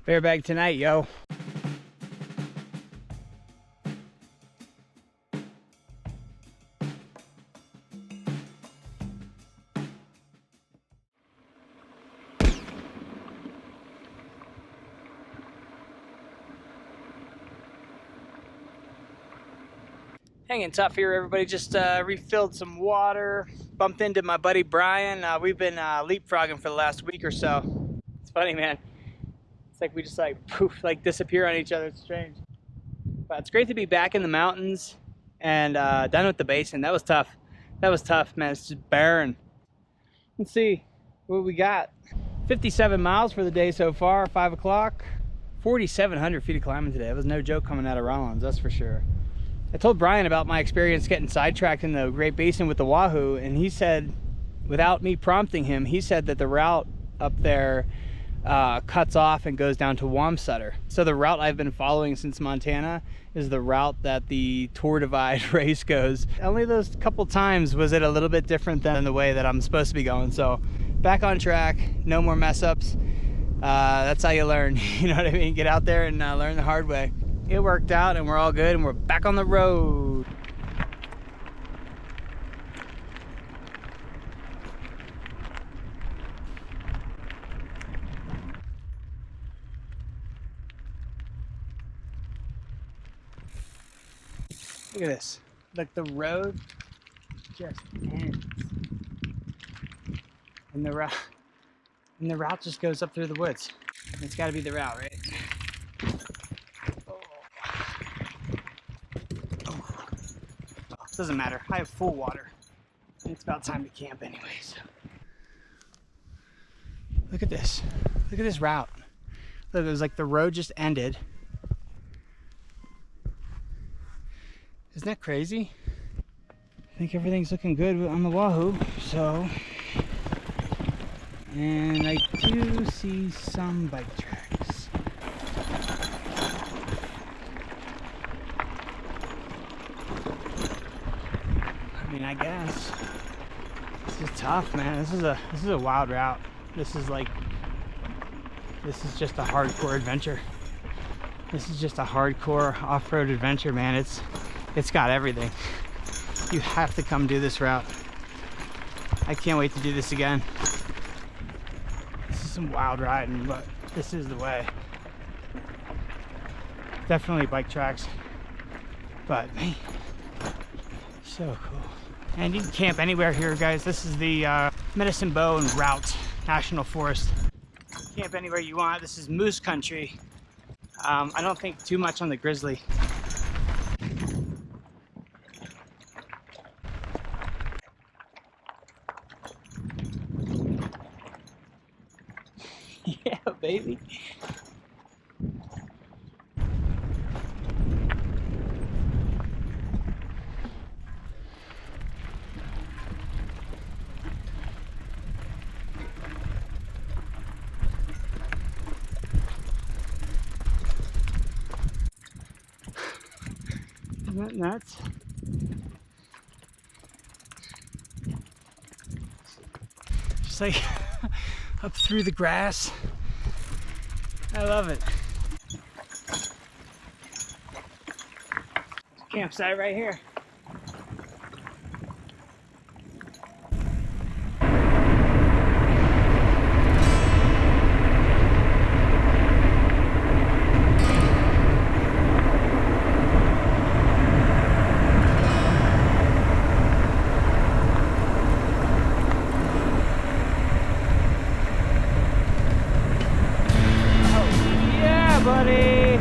Bear bag tonight, yo. Hanging tough here, everybody. Just refilled some water. Bumped into my buddy Brian. We've been leapfrogging for the last week or so. It's funny, man. It's like we just like poof, like disappear on each other. It's strange. But it's great to be back in the mountains and done with the basin. That was tough. That was tough, man. It's just barren. Let's see what we got. 57 miles for the day so far. 5 o'clock. 4,700 feet of climbing today. It was no joke coming out of Rollins, that's for sure. I told Brian about my experience getting sidetracked in the Great Basin with the Wahoo, and he said, without me prompting him, he said that the route up there cuts off and goes down to Wamsutter. So the route I've been following since Montana is the route that the Tour Divide race goes. Only those couple times was it a little bit different than the way that I'm supposed to be going. So back on track, no more mess ups. That's how you learn, you know what I mean? Get out there and learn the hard way. It worked out and we're all good and we're back on the road. Look at this. Like the road just ends. And the route just goes up through the woods. It's gotta be the route, right? Doesn't matter. I have full water. And it's about time to camp anyways. Look at this. Look at this route. Look, it was like the road just ended. Isn't that crazy? I think everything's looking good on the Wahoo, so. And I do see some bike tracks. I mean, I guess this is tough, man. This is a wild route. This is just a hardcore adventure. This is just a hardcore off-road adventure, man. It's got everything. You have to come do this route. I can't wait to do this again. This is some wild riding, but this is the way. Definitely bike tracks, but man, so cool. And you can camp anywhere here, guys. This is the Medicine Bow and Route National Forest. Camp anywhere you want. This is moose country. I don't think too much on the grizzly. Yeah, baby. Isn't that nuts? Just like up through the grass. I love it. Campsite right here. buddy.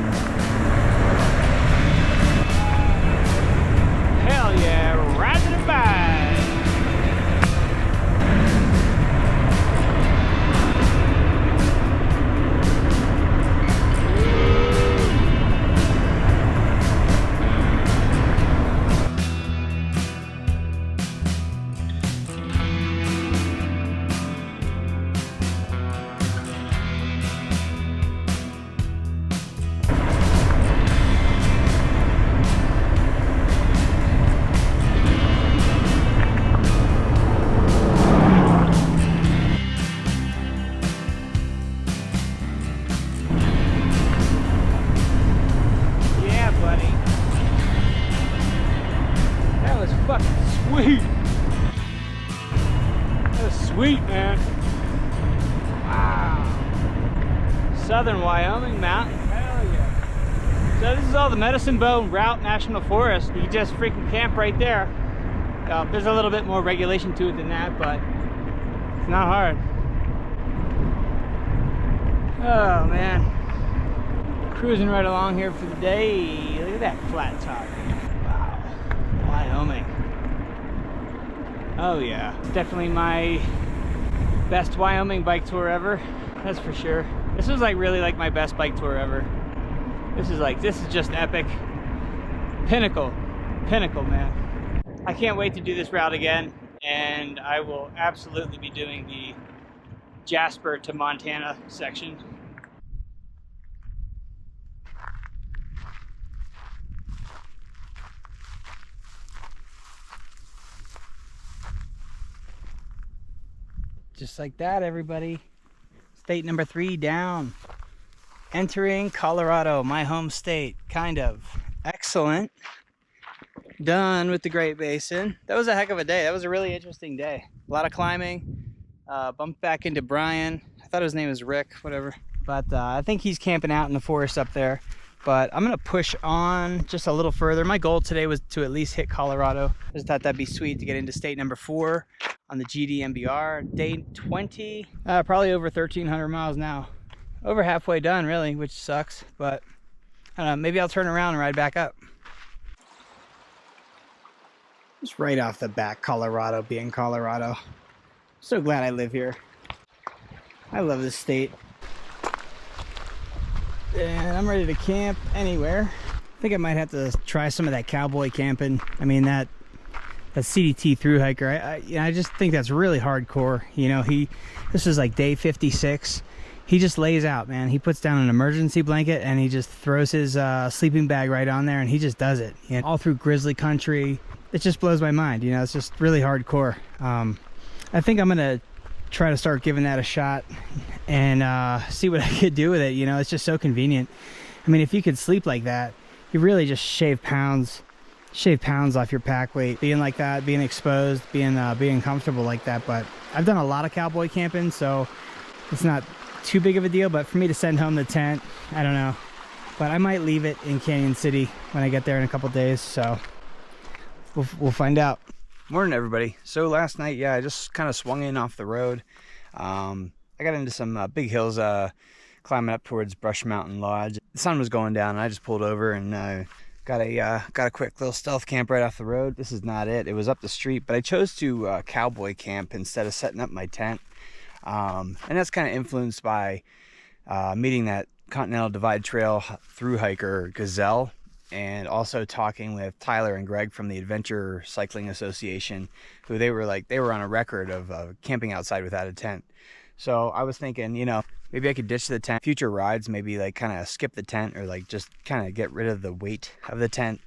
southern Wyoming mountain. Hell yeah. So this is all the Medicine Bow Route National Forest. You just freaking camp right there. There's a little bit more regulation to it than that, but it's not hard. Oh man. Cruising right along here for the day. Look at that flat top. Wow. Wyoming. Oh yeah. It's definitely my best Wyoming bike tour ever. That's for sure. This was like really like my best bike tour ever. This is just epic. Pinnacle, man. I can't wait to do this route again, and I will absolutely be doing the Jasper to Montana section. Just like that, everybody. State number 3 down. Entering Colorado, my home state, kind of. Excellent. Done with the Great Basin. That was a heck of a day. That was a really interesting day. A lot of climbing. Bumped back into Brian. I thought his name was Rick, whatever. But I think he's camping out in the forest up there. But I'm going to push on just a little further. My goal today was to at least hit Colorado. I just thought that'd be sweet to get into state number 4 on the GDMBR. Day 20, probably over 1,300 miles now. Over halfway done, really, which sucks. But I don't know, maybe I'll turn around and ride back up. Just right off the bat, Colorado being Colorado. So glad I live here. I love this state. And I'm ready to camp anywhere. I think I might have to try some of that cowboy camping. I mean, that CDT through hiker, I just think that's really hardcore. You know, this is like day 56. He just lays out, man. He puts down an emergency blanket and he just throws his sleeping bag right on there and he just does it. You know, all through grizzly country. It just blows my mind. You know, it's just really hardcore. I think I'm gonna try to start giving that a shot and see what I could do with it. You know, it's just so convenient. I mean, if you could sleep like that, you really just shave pounds off your pack weight. Being like that, being exposed, being comfortable like that. But I've done a lot of cowboy camping, so it's not too big of a deal. But for me to send home the tent, I don't know. But I might leave it in Canyon City when I get there in a couple days, so we'll find out. Morning, everybody. So last night, yeah, I just kind of swung in off the road. I got into some big hills, climbing up towards Brush Mountain Lodge. The sun was going down, and I just pulled over and got a quick little stealth camp right off the road. This is not it. It was up the street, but I chose to cowboy camp instead of setting up my tent. And that's kind of influenced by meeting that Continental Divide Trail through hiker Gazelle, and also talking with Tyler and Greg from the Adventure Cycling Association, who they were on a record of camping outside without a tent. So I was thinking, you know, maybe I could ditch the tent. Future rides, maybe like kind of skip the tent or like just kind of get rid of the weight of the tent.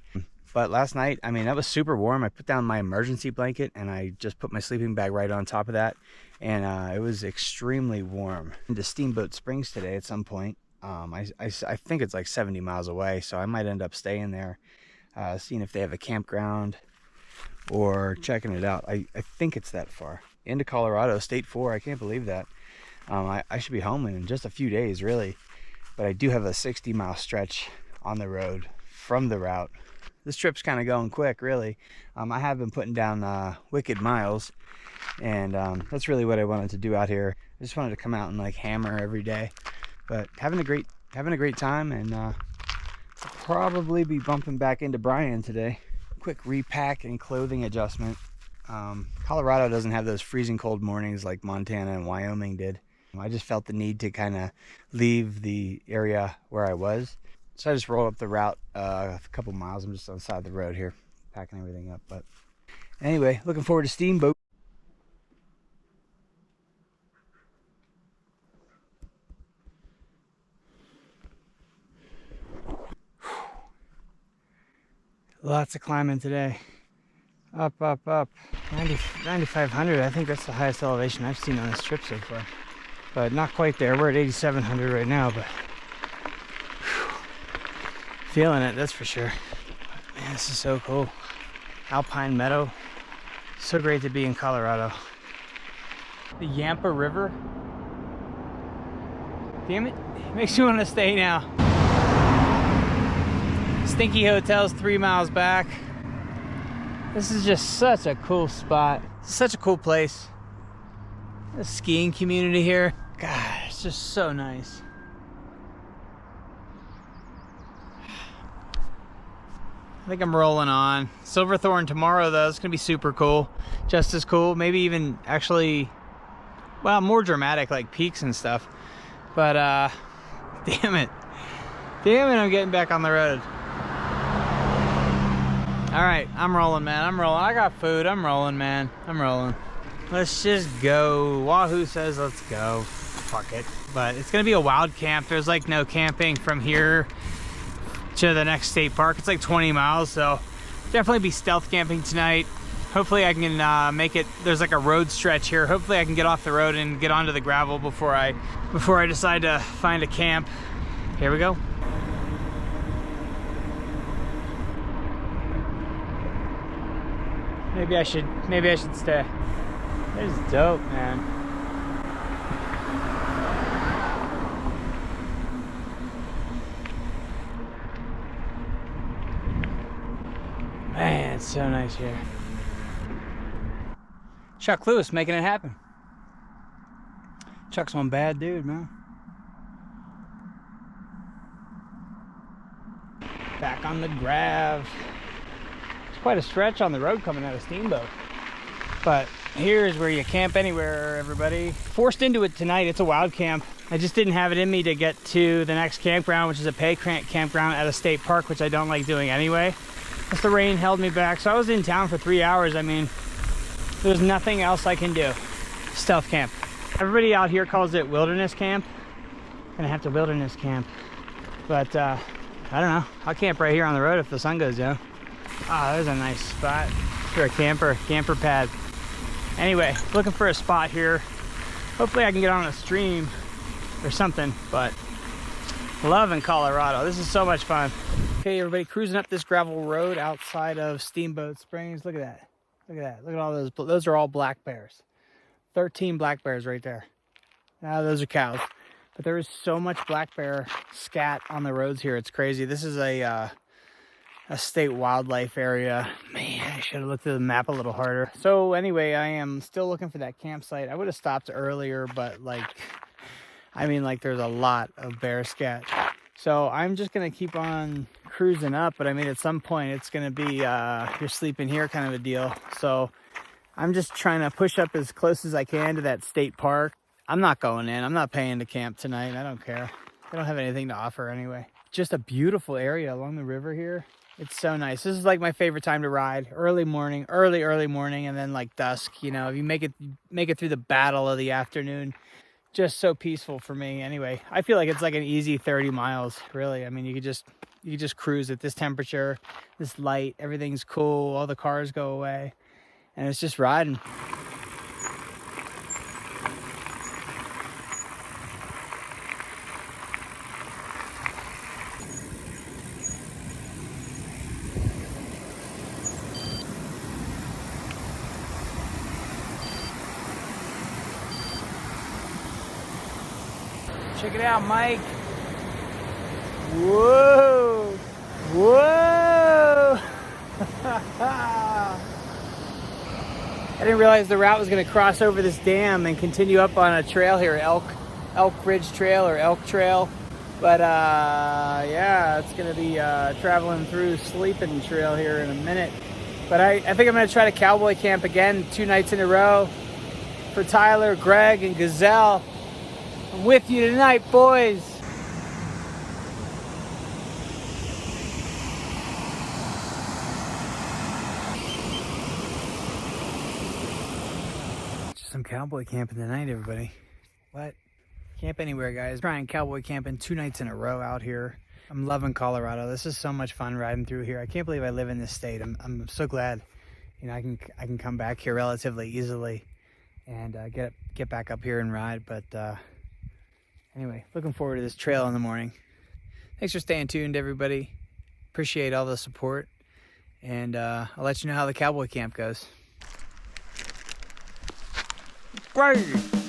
But last night, I mean, that was super warm. I put down my emergency blanket and I just put my sleeping bag right on top of that. And it was extremely warm. Into Steamboat Springs today at some point. I think it's like 70 miles away, so I might end up staying there, seeing if they have a campground or checking it out. I think it's that far. Into Colorado, State 4, I can't believe that. I should be home in just a few days, really. But I do have a 60-mile stretch on the road from the route. This trip's kind of going quick, really. I have been putting down wicked miles, and that's really what I wanted to do out here. I just wanted to come out and like hammer every day. But having a great time, and I'll probably be bumping back into Brian today. Quick repack and clothing adjustment. Colorado doesn't have those freezing cold mornings like Montana and Wyoming did. I just felt the need to kind of leave the area where I was. So I just rolled up the route a couple miles. I'm just on the side of the road here, packing everything up. But anyway, looking forward to Steamboat. Lots of climbing today. Up, up, up. 9,500. I think that's the highest elevation I've seen on this trip so far. But not quite there. We're at 8,700 right now, but whew, feeling it, that's for sure. Man, this is so cool. Alpine Meadow. So great to be in Colorado. The Yampa River. Damn it. Makes you want to stay now. Stinky Hotel's 3 miles back. This is just such a cool spot. It's such a cool place. The skiing community here. God, it's just so nice. I think I'm rolling on. Silverthorn tomorrow though, it's gonna be super cool. Just as cool, maybe even actually, well, more dramatic, like peaks and stuff. But damn it. Damn it, I'm getting back on the road. All right, I'm rolling, man, I'm rolling. I got food, I'm rolling, man, I'm rolling. Let's just go. Wahoo says let's go. Fuck it. But it's gonna be a wild camp. There's like no camping from here to the next state park. It's like 20 miles, so definitely be stealth camping tonight. Hopefully I can make it. There's like a road stretch here. Hopefully I can get off the road and get onto the gravel before I decide to find a camp. Here we go. Maybe I should stay. This is dope, man. Man, it's so nice here. Chuck Lewis making it happen. Chuck's one bad dude, man. Back on the grav. It's quite a stretch on the road coming out of Steamboat. But here's where you camp anywhere, everybody. Forced into it tonight. It's a wild camp. I just didn't have it in me to get to the next campground, which is a pay campground at a state park, which I don't like doing anyway. Just the rain held me back. So I was in town for 3 hours. I mean, there's nothing else I can do. Stealth camp. Everybody out here calls it wilderness camp. Gonna have to wilderness camp. But I don't know. I'll camp right here on the road if the sun goes down. Ah, there's a nice spot for a camper pad. Anyway, looking for a spot here. Hopefully I can get on a stream or something, but loving Colorado. This is so much fun. Okay, everybody, cruising up this gravel road outside of Steamboat Springs. Look at that. Look at that. Look at all those. Those are all black bears. 13 black bears right there. Now those are cows. But there is so much black bear scat on the roads here. It's crazy. This is a state wildlife area. Man, I should have looked at the map a little harder. So anyway, I am still looking for that campsite. I would have stopped earlier, but like, I mean, like there's a lot of bear scat. So I'm just gonna keep on cruising up, but I mean, at some point it's gonna be you're sleeping here kind of a deal. So I'm just trying to push up as close as I can to that state park. I'm not going in. I'm not paying to camp tonight. I don't care. I don't have anything to offer anyway. Just a beautiful area along the river here. It's so nice. This is like my favorite time to ride. Early morning, early morning, and then like dusk. You know, if you make it through the battle of the afternoon. Just so peaceful for me. Anyway, I feel like it's like an easy 30 miles, really. I mean, you could just cruise at this temperature, this light, everything's cool, all the cars go away, and it's just riding. Check it out, Mike. Whoa! Whoa! I didn't realize the route was going to cross over this dam and continue up on a trail here, Elk Ridge Trail or Elk Trail. But yeah, it's going to be traveling through Sleeping Trail here in a minute. But I think I'm going to try to cowboy camp again 2 nights in a row for Tyler, Greg, and Gazelle. I'm with you tonight, boys. Just some cowboy camping tonight, everybody. What? Camp anywhere, guys. Trying cowboy camping 2 nights in a row out here. I'm loving Colorado. This is so much fun riding through here. I can't believe I live in this state. I'm so glad, you know, I can come back here relatively easily and get back up here and ride. But anyway, looking forward to this trail in the morning. Thanks for staying tuned, everybody. Appreciate all the support. And I'll let you know how the cowboy camp goes. It's crazy.